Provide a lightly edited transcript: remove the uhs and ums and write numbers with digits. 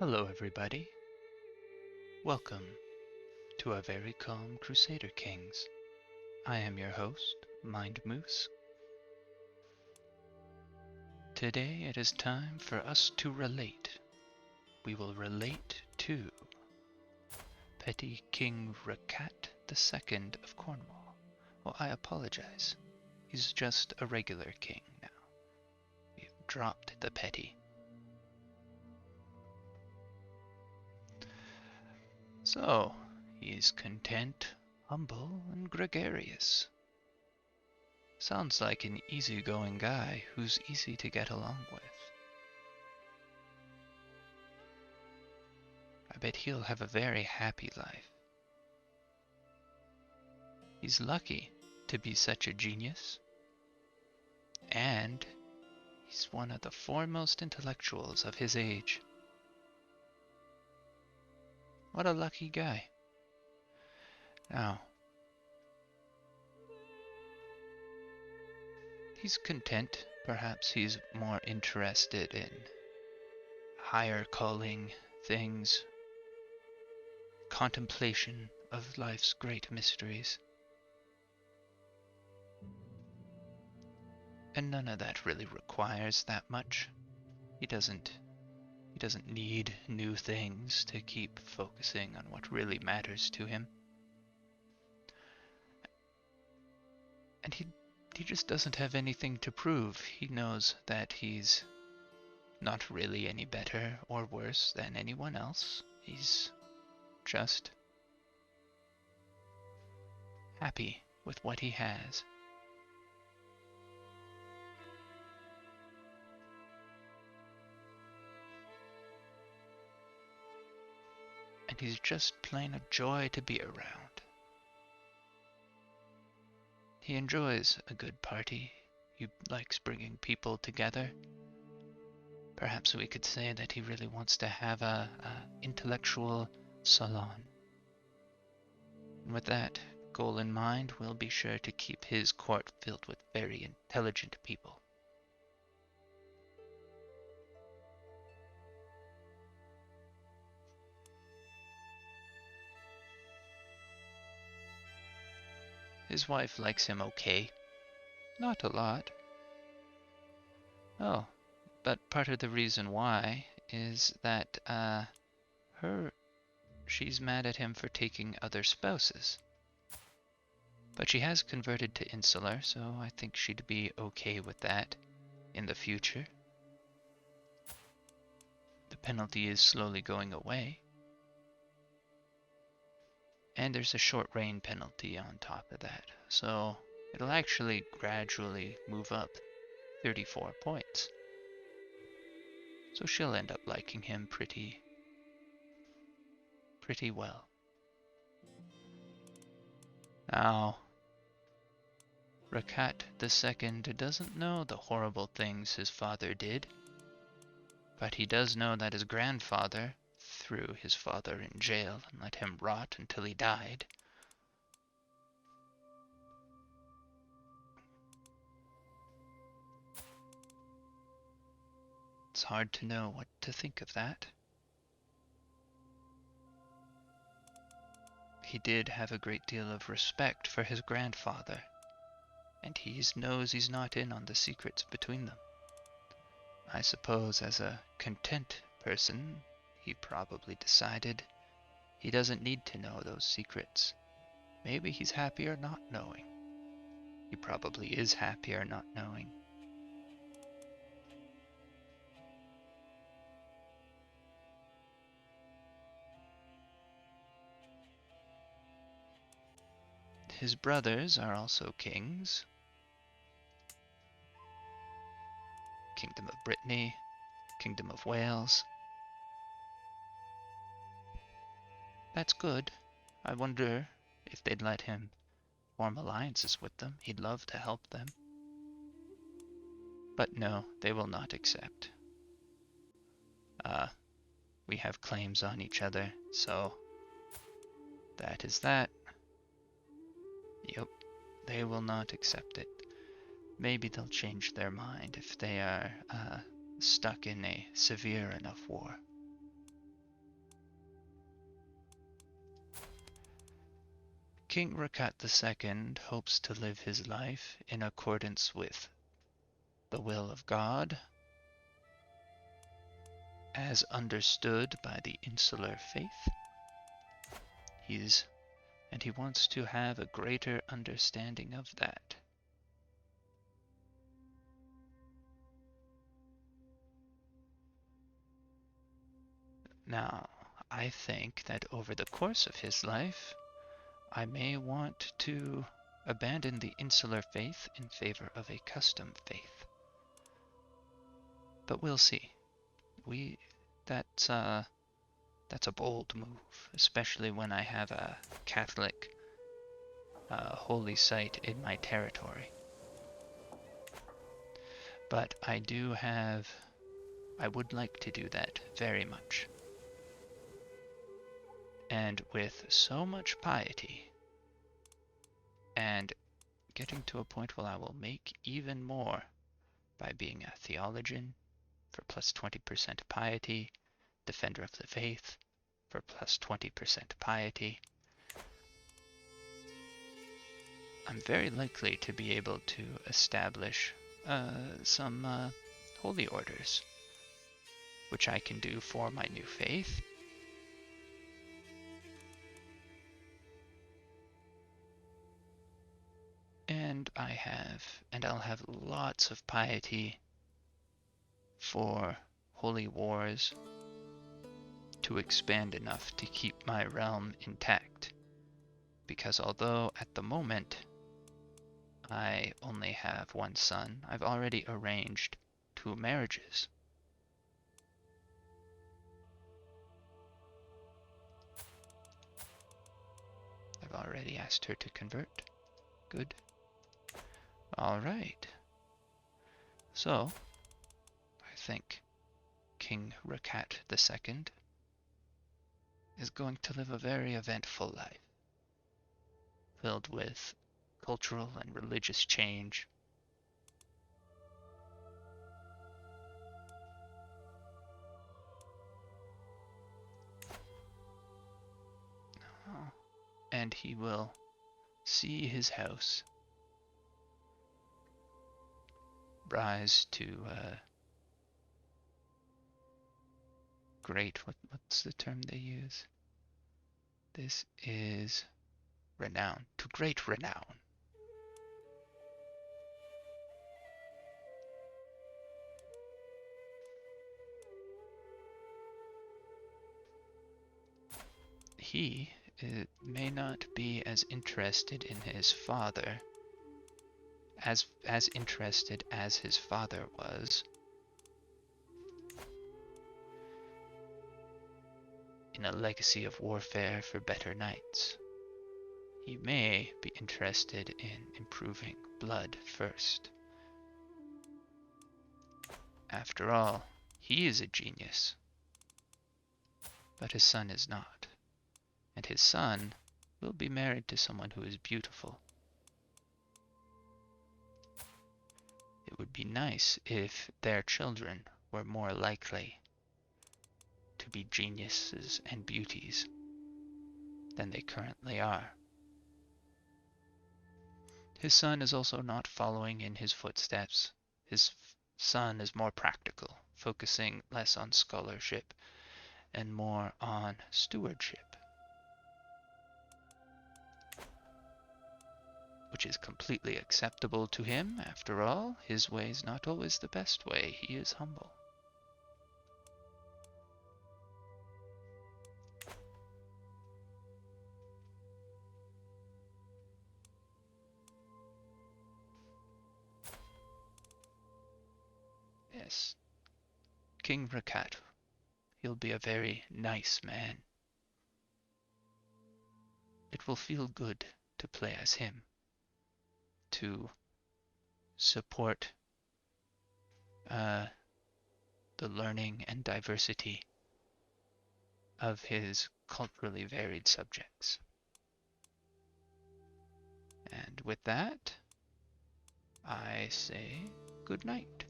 Hello, everybody. Welcome to a very calm Crusader Kings. I am your host, Mind Moose. Today it is time for us to relate. We will relate to Petty King Ricat II of Cornwall. Oh, I apologize. He's just a regular king now. We've dropped the petty. So, he's content, humble, and gregarious. Sounds like an easygoing guy who's easy to get along with. I bet he'll have a very happy life. He's lucky to be such a genius, and he's one of the foremost intellectuals of his age. What a lucky guy. Now, he's content. Perhaps he's more interested in higher calling things, contemplation of life's great mysteries. And none of that really requires that much. He doesn't need new things to keep focusing on what really matters to him. And he just doesn't have anything to prove. He knows that he's not really any better or worse than anyone else. He's just happy with what he has. And he's just plain a joy to be around. He enjoys a good party. He likes bringing people together. Perhaps we could say that he really wants to have a intellectual salon. And with that goal in mind, we'll be sure to keep his court filled with very intelligent people. His wife likes him okay. Not a lot. Oh, but part of the reason why is that, she's mad at him for taking other spouses. But she has converted to insular, so I think she'd be okay with that in the future. The penalty is slowly going away. And there's a short reign penalty on top of that, so it'll actually gradually move up 34 points. So she'll end up liking him pretty well. Now, Ricat II doesn't know the horrible things his father did, but he does know that his grandfather threw his father in jail and let him rot until he died. It's hard to know what to think of that. He did have a great deal of respect for his grandfather, and he knows he's not in on the secrets between them. I suppose as a content person, he probably decided he doesn't need to know those secrets. Maybe he's happier not knowing. He probably is happier not knowing. His brothers are also kings. Kingdom of Brittany, Kingdom of Wales. That's good. I wonder if they'd let him form alliances with them. He'd love to help them. But no, they will not accept. We have claims on each other, so that is that. Yep, they will not accept it. Maybe they'll change their mind if they are stuck in a severe enough war. King Ricat II hopes to live his life in accordance with the will of God, as understood by the insular faith. And he wants to have a greater understanding of that. Now, I think that over the course of his life, I may want to abandon the insular faith in favor of a custom faith. But we'll see. That's a bold move, especially when I have a Catholic holy site in my territory. But I would like to do that very much. And with so much piety, and getting to a point where I will make even more by being a theologian for plus 20% piety, defender of the faith for plus 20% piety, I'm very likely to be able to establish some holy orders, which I can do for my new faith. And I'll have lots of piety for holy wars to expand enough to keep my realm intact. Because although at the moment I only have one son, I've already arranged 2 marriages. I've already asked her to convert. Good. Alright. So, I think King Ricat II is going to live a very eventful life, filled with cultural and religious change. And he will see his house rise to great, what's the term they use? This is renown, to great renown. He may not be as interested in his father, as interested as his father was in a legacy of warfare for better knights. He may be interested in improving blood first. After all, he is a genius, but his son is not. And his son will be married to someone who is beautiful. It would be nice if their children were more likely to be geniuses and beauties than they currently are. His son is also not following in his footsteps. His son is more practical, focusing less on scholarship and more on stewardship, which is completely acceptable to him. After all, his way is not always the best way. He is humble. Yes, King Ricat, he'll be a very nice man. It will feel good to play as him, to support the learning and diversity of his culturally varied subjects. And with that, I say good night.